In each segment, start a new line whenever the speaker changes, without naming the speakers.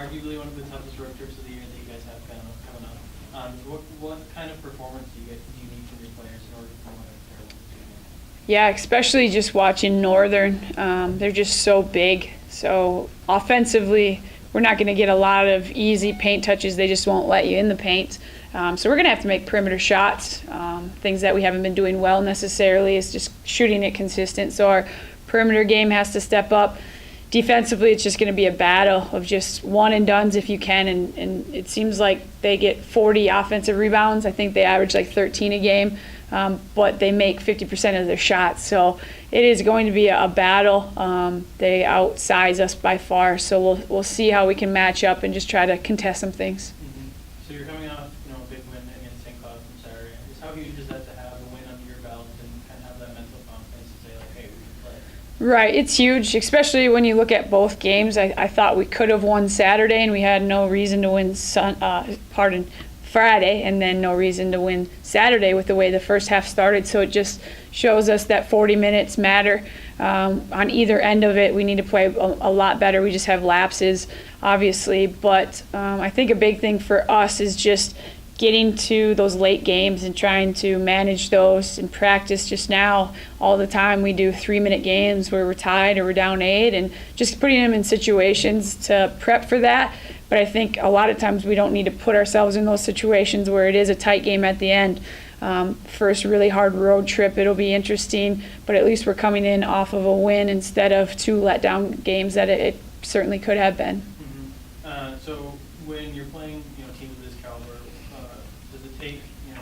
arguably one of the toughest road trips of the year that you guys have coming up. What kind of performance do you need from your players in order to come out of there?
Yeah, especially just watching Northern. They're just so big. So offensively, we're not going to get a lot of easy paint touches. They just won't let you in the paint. So we're going to have to make perimeter shots. Things that we haven't been doing well necessarily is just shooting it consistent. So our perimeter game has to step up. Defensively, it's just going to be a battle of just one and dones if you can, and it seems like they get 40 offensive rebounds. I think they average like 13 a game, but they make 50% of their shots. So it is going to be a battle. They outsize us by far, so we'll see how we can match up and just try to contest some things.
Mm-hmm. So you're coming off a big win against St. Cloud from Saturday. Just how huge is that to have a win under your belt and kind of have that mental confidence to say like, hey, we can play?
Right, it's huge, especially when you look at both games. I thought we could have won Saturday, and we had no reason to win Friday, and then no reason to win Saturday with the way the first half started. So it just shows us that 40 minutes matter. On either end of it, we need to play a lot better. We just have lapses, obviously. But I think a big thing for us is just getting to those late games and trying to manage those in practice. Just now, all the time we do 3-minute games where we're tied or we're down 8, and just putting them in situations to prep for that. But I think a lot of times we don't need to put ourselves in those situations where it is a tight game at the end. First really hard road trip, it'll be interesting, but at least we're coming in off of a win instead of 2 letdown games that it certainly could have been.
Mm-hmm. So when you're playing teams of this caliber, does it take a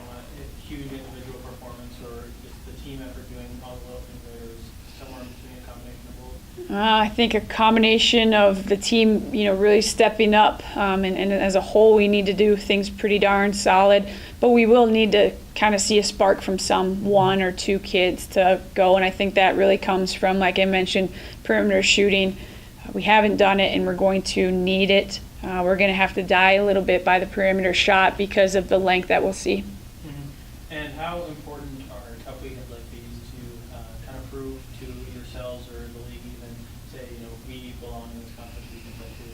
huge individual performance or just the team effort doing all the little things, or is somewhere in between a combination of both?
I think a combination of the team, really stepping up, and as a whole, we need to do things pretty darn solid. But we will need to kind of see a spark from some 1 or 2 kids to go, and I think that really comes from, like I mentioned, perimeter shooting. We haven't done it, and we're going to need it. We're going to have to die a little bit by the perimeter shot because of the length that we'll see.
Mm-hmm. And how important are tough weekends like these to kind of prove to yourselves or the league even, say, we belong in this conference, we can play too?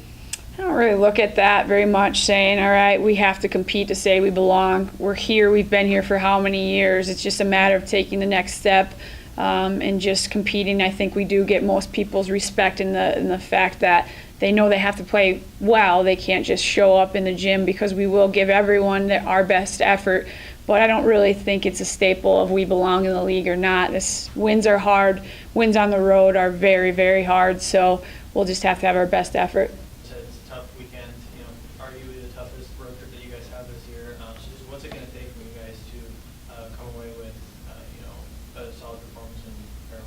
I don't really look at that very much, saying, all right, we have to compete to say we belong. We're here. We've been here for how many years? It's just a matter of taking the next step and just competing. I think we do get most people's respect in the fact that they know they have to play well. They can't just show up in the gym, because we will give everyone our best effort. But I don't really think it's a staple of we belong in the league or not. Wins are hard. Wins on the road are very, very hard. So we'll just have to have our best effort.
It's a tough weekend, arguably the toughest road trip that you guys have this year. So just what's it going to take for you guys to come away with, a solid performance and fair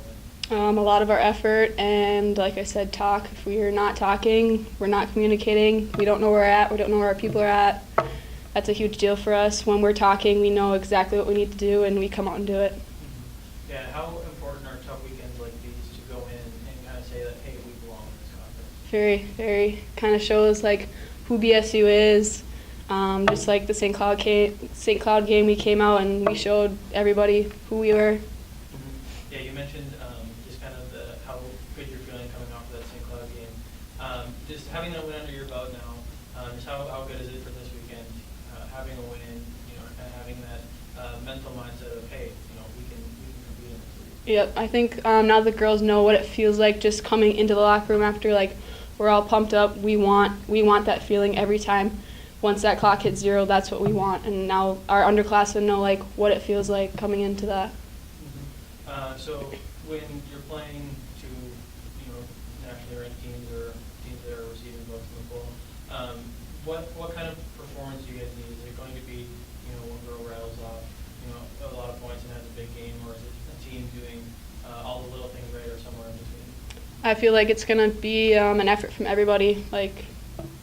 win?
A lot of our effort and, like I said, talk. If we are not talking, we're not communicating, we don't know where we're at, we don't know where our people are at, that's a huge deal for us. When we're talking, we know exactly what we need to do, and we come out and do it.
Mm-hmm. Yeah, how important are tough weekends like these to go in and kind of say that, hey, we belong in this conference?
Very, very. Kind of shows who BSU is. Just like the St. Cloud game, we came out and we showed everybody who we were.
Mm-hmm. Yeah, you mentioned just kind of how good you're feeling coming off of that St. Cloud game. Just having that win under your belt now, just how good is it for this weekend? Having a win, and having that mental mindset of, hey, we can compete in this league.
Yep, I think now the girls know what it feels like just coming into the locker room after we're all pumped up. We want that feeling every time. Once that clock hits 0, that's what we want. And now our underclassmen know what it feels like coming into that.
Mm-hmm. So when you're playing to nationally ranked teams or teams that are receiving votes in the poll, what kind of performance do you guys need? Is it going to be one girl rattles off a lot of points and has a big game, or is it a team doing all the little things right, or somewhere in between?
I feel like it's going to be an effort from everybody,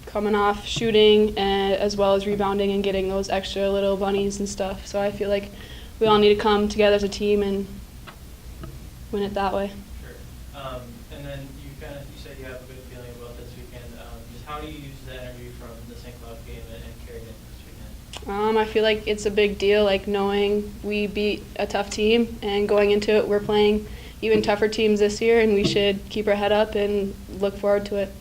coming off shooting as well as rebounding and getting those extra little bunnies and stuff. So I feel like we all need to come together as a team and win it that way.
Sure. And then you said you have a good feeling about this weekend. Just how do you use the energy from the St. Cloud game and carry it into this weekend?
I feel like it's a big deal, knowing we beat a tough team, and going into it, we're playing even tougher teams this year, and we should keep our head up and look forward to it.